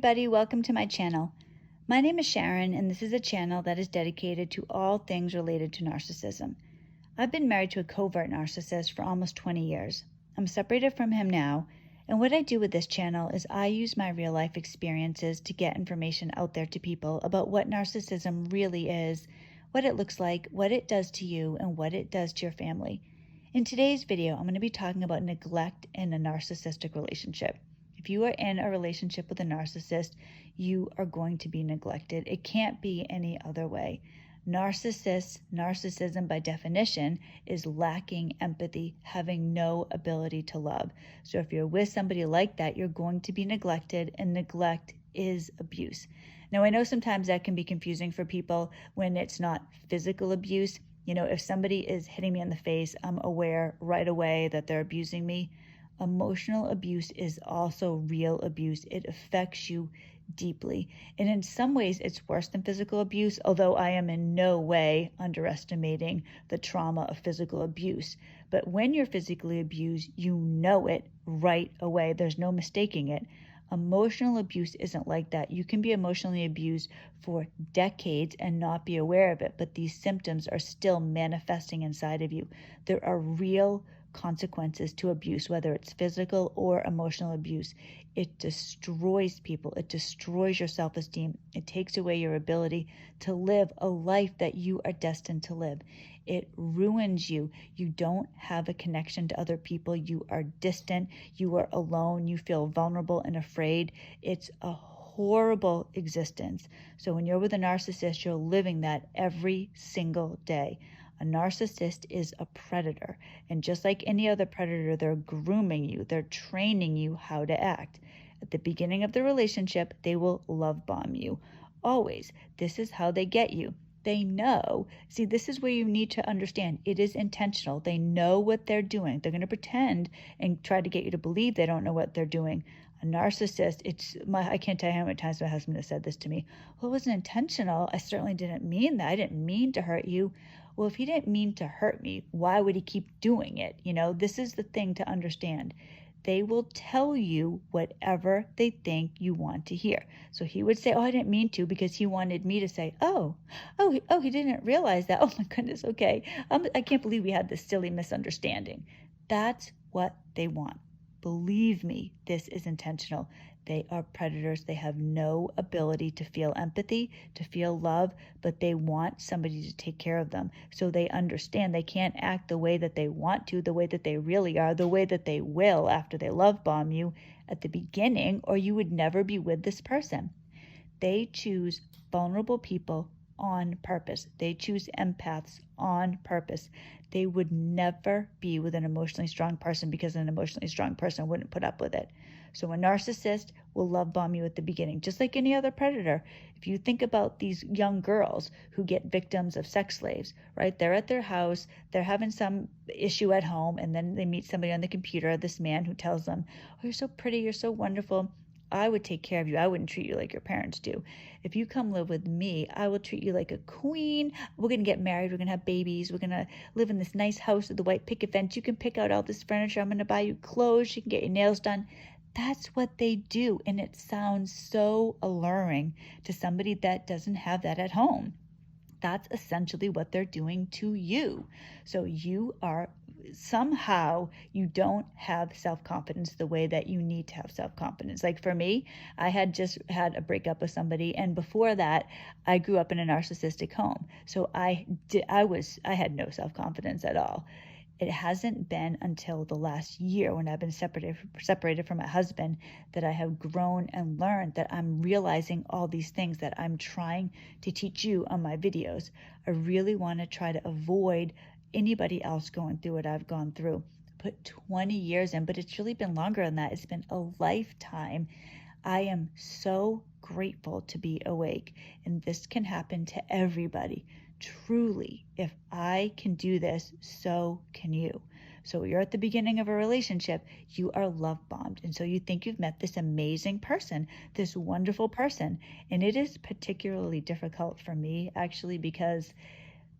everybody, welcome to my channel. My name is Sharon and this is a channel that is dedicated to all things related to narcissism. I've been married to a covert narcissist for almost 20 years. I'm separated from him now, and what I do with this channel is I use my real life experiences to get information out there to people about what narcissism really is, what it looks like, what it does to you, and what it does to your family. In today's video, I'm going to be talking about neglect in a narcissistic relationship. If you are in a relationship with a narcissist, you are going to be neglected. It can't be any other way. Narcissism by definition is lacking empathy, having no ability to love. So if you're with somebody like that, you're going to be neglected, and neglect is abuse. Now, I know sometimes that can be confusing for people when it's not physical abuse. You know, if somebody is hitting me in the face, I'm aware right away that they're abusing me. Emotional abuse is also real abuse. It affects you deeply. And in some ways, it's worse than physical abuse, although I am in no way underestimating the trauma of physical abuse. But when you're physically abused, you know it right away. There's no mistaking it. Emotional abuse isn't like that. You can be emotionally abused for decades and not be aware of it, but these symptoms are still manifesting inside of you. There are real consequences to abuse, whether it's physical or emotional abuse. It destroys people. It destroys your self-esteem. It takes away your ability to live a life that you are destined to live. It ruins you. You don't have a connection to other people. You are distant. You are alone. You feel vulnerable and afraid. It's a horrible existence. So when you're with a narcissist, you're living that every single day. A narcissist is a predator, and just like any other predator, they're grooming you, they're training you how to act. At the beginning of the relationship, they will love bomb you. Always. This is how they get you. They know. See, this is where you need to understand. It is intentional. They know what they're doing. They're going to pretend and try to get you to believe they don't know what they're doing. A narcissist, I can't tell you how many times my husband has said this to me. Well, it wasn't intentional. I certainly didn't mean that. I didn't mean to hurt you. Well, if he didn't mean to hurt me, why would he keep doing it? You know, this is the thing to understand. They will tell you whatever they think you want to hear. So he would say, oh, I didn't mean to, because he wanted me to say, he didn't realize that. Oh my goodness. Okay. I can't believe we had this silly misunderstanding. That's what they want. Believe me, this is intentional. They are predators. They have no ability to feel empathy, to feel love, but they want somebody to take care of them. So they understand they can't act the way that they want to, the way that they really are, the way that they will after they love bomb you at the beginning, or you would never be with this person. They choose vulnerable people on purpose. They choose empaths on purpose. They would never be with an emotionally strong person because an emotionally strong person wouldn't put up with it. So a narcissist will love bomb you at the beginning, just like any other predator. If you think about these young girls who get victims of sex slaves, right? They're at their house, they're having some issue at home, and then they meet somebody on the computer, this man who tells them, oh, you're so pretty, you're so wonderful. I would take care of you. I wouldn't treat you like your parents do. If you come live with me, I will treat you like a queen. We're going to get married. We're going to have babies. We're going to live in this nice house with the white picket fence. You can pick out all this furniture. I'm going to buy you clothes. You can get your nails done. That's what they do. And it sounds so alluring to somebody that doesn't have that at home. That's essentially what they're doing to you. So somehow you don't have self-confidence the way that you need to have self-confidence. Like for me, I had just had a breakup with somebody, and before that I grew up in a narcissistic home. So I had no self-confidence at all. It hasn't been until the last year, when I've been separated from my husband, that I have grown and learned that I'm realizing all these things that I'm trying to teach you on my videos. I really want to try to avoid anybody else going through what I've gone through. Put 20 years in, but it's really been longer than that. It's been a lifetime. I am so grateful to be awake, and this can happen to everybody. Truly, if I can do this, so can you. So you're at the beginning of a relationship, you are love bombed. And so you think you've met this amazing person, this wonderful person. And it is particularly difficult for me, actually, because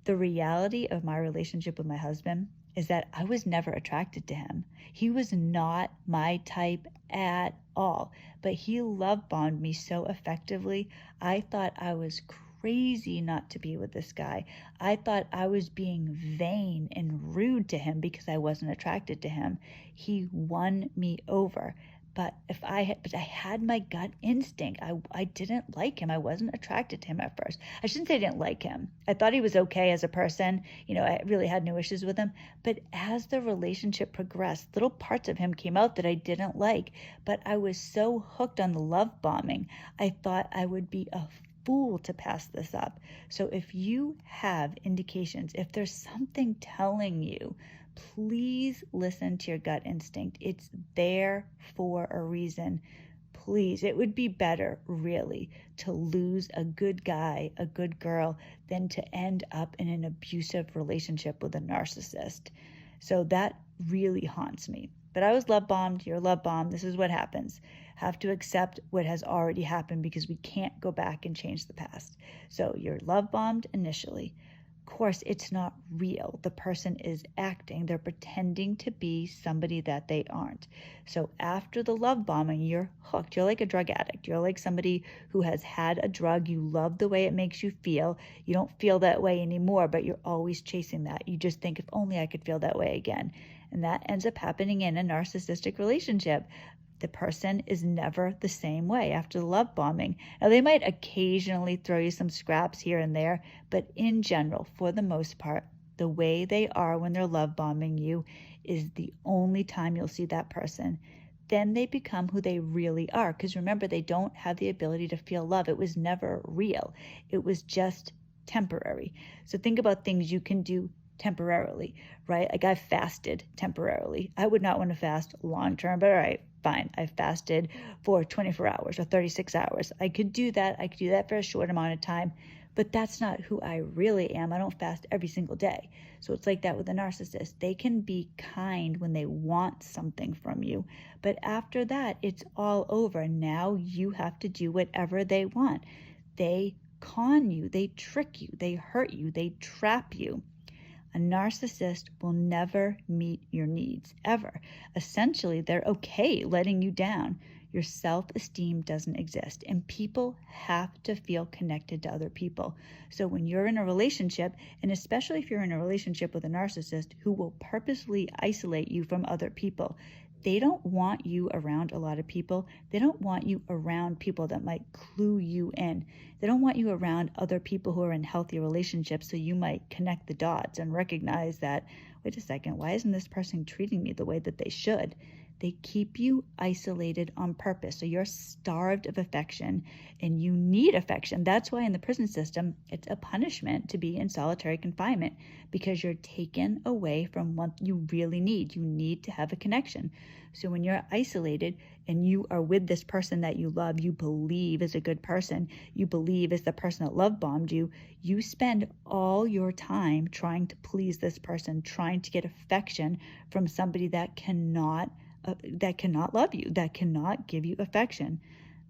the reality of my relationship with my husband is that I was never attracted to him. He was not my type at all, but he love bombed me so effectively. I thought I was crazy not to be with this guy. I thought I was being vain and rude to him because I wasn't attracted to him. He won me over. But I had my gut instinct. I didn't like him. I wasn't attracted to him at first. I shouldn't say I didn't like him. I thought he was okay as a person. I really had no issues with him. But as the relationship progressed, little parts of him came out that I didn't like. But I was so hooked on the love bombing, I thought I would be a fool to pass this up. So if you have indications, if there's something telling you, please listen to your gut instinct. It's there for a reason. Please, it would be better, really, to lose a good guy, a good girl, than to end up in an abusive relationship with a narcissist. So that really haunts me. But I was love bombed, you're love bombed. This is what happens. Have to accept what has already happened because we can't go back and change the past. So you're love bombed initially. Of course, it's not real. The person is acting. They're pretending to be somebody that they aren't. So after the love bombing, you're hooked. You're like a drug addict. You're like somebody who has had a drug. You love the way it makes you feel. You don't feel that way anymore, but you're always chasing that. You just think, if only I could feel that way again. And that ends up happening in a narcissistic relationship. The person is never the same way after the love bombing. Now, they might occasionally throw you some scraps here and there, but in general, for the most part, the way they are when they're love bombing you is the only time you'll see that person. Then they become who they really are. Because remember, they don't have the ability to feel love. It was never real. It was just temporary. So think about things you can do temporarily, right? Like I've fasted temporarily. I would not want to fast long term, but all right, fine. I fasted for 24 hours or 36 hours. I could do that. I could do that for a short amount of time, but that's not who I really am. I don't fast every single day. So it's like that with a narcissist. They can be kind when they want something from you, but after that, it's all over. Now you have to do whatever they want. They con you, they trick you, they hurt you, they trap you. A narcissist will never meet your needs, ever. Essentially, they're okay letting you down. Your self-esteem doesn't exist, and people have to feel connected to other people. So when you're in a relationship, and especially if you're in a relationship with a narcissist who will purposely isolate you from other people, they don't want you around a lot of people. They don't want you around people that might clue you in. They don't want you around other people who are in healthy relationships, so you might connect the dots and recognize that, wait a second, why isn't this person treating me the way that they should? They keep you isolated on purpose. So you're starved of affection and you need affection. That's why in the prison system, it's a punishment to be in solitary confinement, because you're taken away from what you really need. You need to have a connection. So when you're isolated and you are with this person that you love, you believe is a good person, you believe is the person that love bombed you, you spend all your time trying to please this person, trying to get affection from somebody that cannot love you, that cannot give you affection.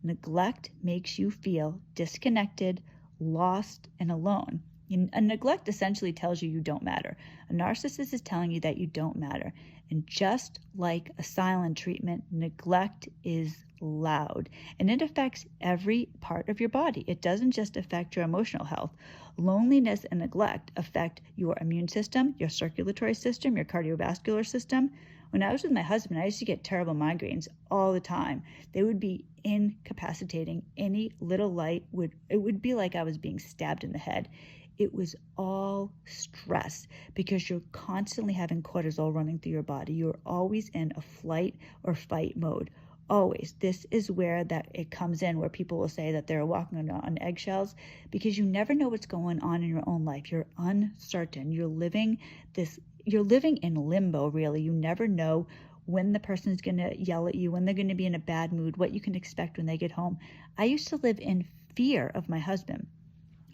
Neglect makes you feel disconnected, lost, and alone. A neglect essentially tells you don't matter. A narcissist is telling you that you don't matter. And just like a silent treatment, neglect is loud. And it affects every part of your body. It doesn't just affect your emotional health. Loneliness and neglect affect your immune system, your circulatory system, your cardiovascular system. When I was with my husband, I used to get terrible migraines all the time. They would be incapacitating. Any little light it would be like I was being stabbed in the head. It was all stress because you're constantly having cortisol running through your body. You're always in a flight or fight mode. Always. This is where that it comes in, where people will say that they're walking on eggshells, because you never know what's going on in your own life. You're uncertain. You're living in limbo, really. You never know when the person's going to yell at you, when they're going to be in a bad mood, what you can expect when they get home. I used to live in fear of my husband.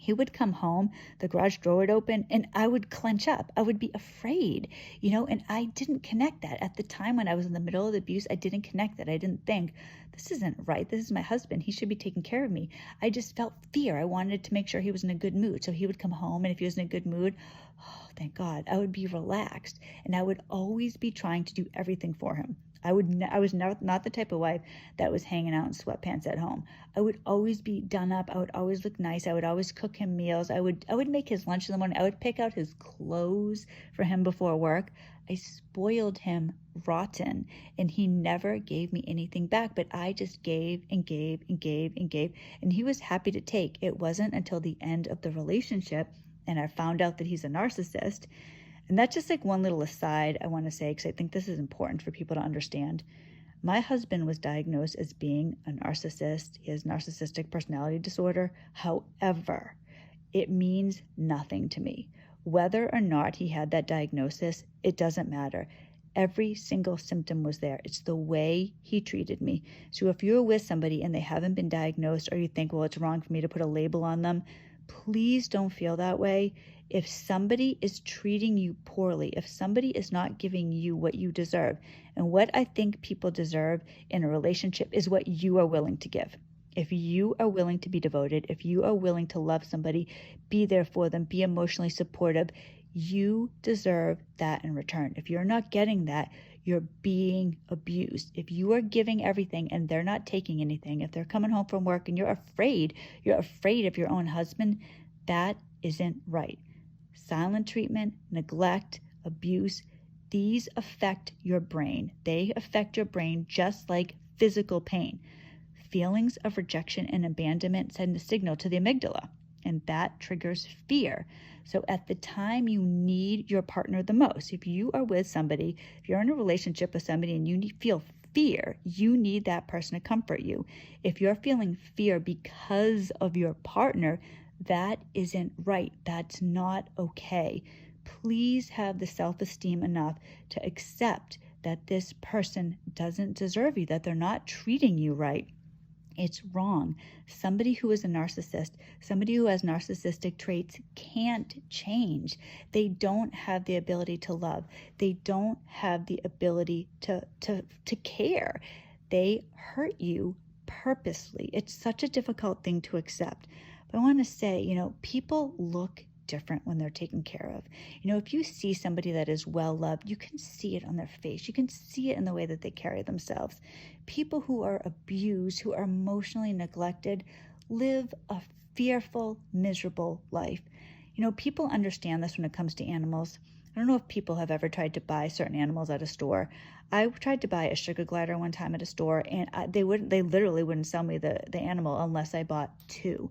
He would come home, the garage door would open, and I would clench up. I would be afraid, and I didn't connect that. At the time when I was in the middle of the abuse, I didn't connect that. I didn't think, this isn't right. This is my husband. He should be taking care of me. I just felt fear. I wanted to make sure he was in a good mood. So he would come home, and if he was in a good mood, oh, thank God, I would be relaxed. And I would always be trying to do everything for him. I was not the type of wife that was hanging out in sweatpants at home. I would always be done up. I would always look nice. I would always cook him meals. I would make his lunch in the morning. I would pick out his clothes for him before work. I spoiled him rotten, and he never gave me anything back, but I just gave and gave and gave and gave, and he was happy to take. It wasn't until the end of the relationship, and I found out that he's a narcissist. And that's just like one little aside I want to say, because I think this is important for people to understand. My husband was diagnosed as being a narcissist. He has narcissistic personality disorder. However, it means nothing to me. Whether or not he had that diagnosis, it doesn't matter. Every single symptom was there. It's the way he treated me. So if you're with somebody and they haven't been diagnosed, or you think, well, it's wrong for me to put a label on them, please don't feel that way. If somebody is treating you poorly, if somebody is not giving you what you deserve, and what I think people deserve in a relationship is what you are willing to give. If you are willing to be devoted, if you are willing to love somebody, be there for them, be emotionally supportive, you deserve that in return. If you're not getting that, you're being abused. If you are giving everything and they're not taking anything, if they're coming home from work and you're afraid of your own husband, that isn't right. Silent treatment, neglect, abuse, these affect your brain. They affect your brain just like physical pain. Feelings of rejection and abandonment send a signal to the amygdala, and that triggers fear. So at the time you need your partner the most, if you are with somebody, if you're in a relationship with somebody and you feel fear, you need that person to comfort you. If you're feeling fear because of your partner, that isn't right. That's not okay. Please have the self-esteem enough to accept that this person doesn't deserve you, that they're not treating you right. It's wrong. Somebody who is a narcissist, somebody who has narcissistic traits can't change. They don't have the ability to love. They don't have the ability to care. They hurt you purposely. It's such a difficult thing to accept. But I want to say, people look different when they're taken care of. If you see somebody that is well loved, you can see it on their face. You can see it in the way that they carry themselves. People who are abused, who are emotionally neglected, live a fearful, miserable life. People understand this when it comes to animals. I don't know if people have ever tried to buy certain animals at a store. I tried to buy a sugar glider one time at a store, and they literally wouldn't sell me the animal unless I bought two.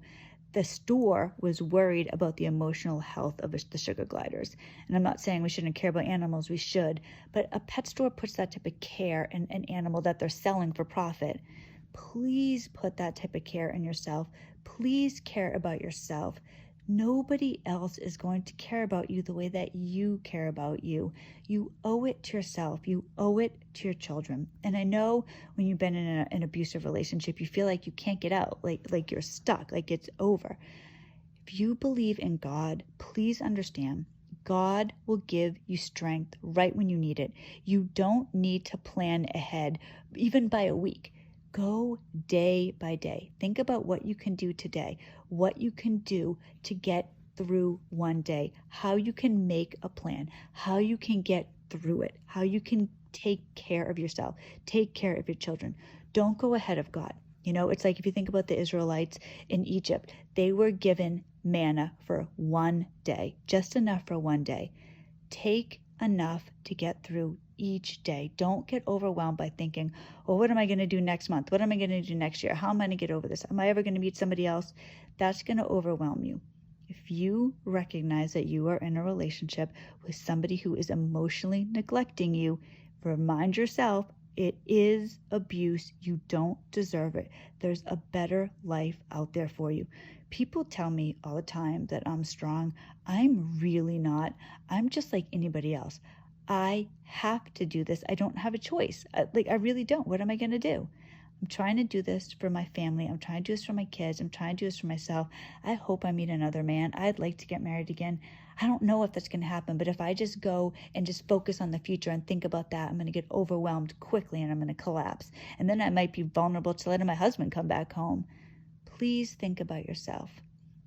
The store was worried about the emotional health of the sugar gliders. And I'm not saying we shouldn't care about animals, we should, but a pet store puts that type of care in an animal that they're selling for profit. Please put that type of care in yourself. Please care about yourself. Nobody else is going to care about you the way that you care about you. You owe it to yourself. You owe it to your children. And I know when you've been in an abusive relationship, you feel like you can't get out, like you're stuck, like it's over. If you believe in God, please understand, God will give you strength right when you need it. You don't need to plan ahead, even by a week. Go day by day. Think about what you can do today, what you can do to get through one day, how you can make a plan, how you can get through it, how you can take care of yourself, take care of your children. Don't go ahead of God. It's like if you think about the Israelites in Egypt, they were given manna for one day, just enough for one day. Take enough to get through each day. Don't get overwhelmed by thinking, oh, what am I going to do next month? What am I going to do next year? How am I going to get over this? Am I ever going to meet somebody else? That's going to overwhelm you. If you recognize that you are in a relationship with somebody who is emotionally neglecting you, remind yourself it is abuse. You don't deserve it. There's a better life out there for you. People tell me all the time that I'm strong. I'm really not. I'm just like anybody else. I have to do this. I don't have a choice. I really don't. What am I going to do? I'm trying to do this for my family. I'm trying to do this for my kids. I'm trying to do this for myself. I hope I meet another man. I'd like to get married again. I don't know if that's going to happen, but if I just go and just focus on the future and think about that, I'm going to get overwhelmed quickly and I'm going to collapse. And then I might be vulnerable to letting my husband come back home. Please think about yourself.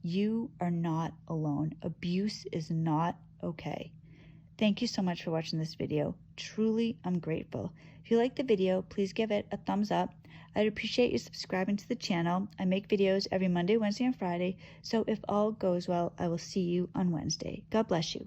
You are not alone. Abuse is not okay. Thank you so much for watching this video. Truly, I'm grateful. If you like the video, please give it a thumbs up. I'd appreciate you subscribing to the channel. I make videos every Monday, Wednesday, and Friday, so if all goes well, I will see you on Wednesday. God bless you.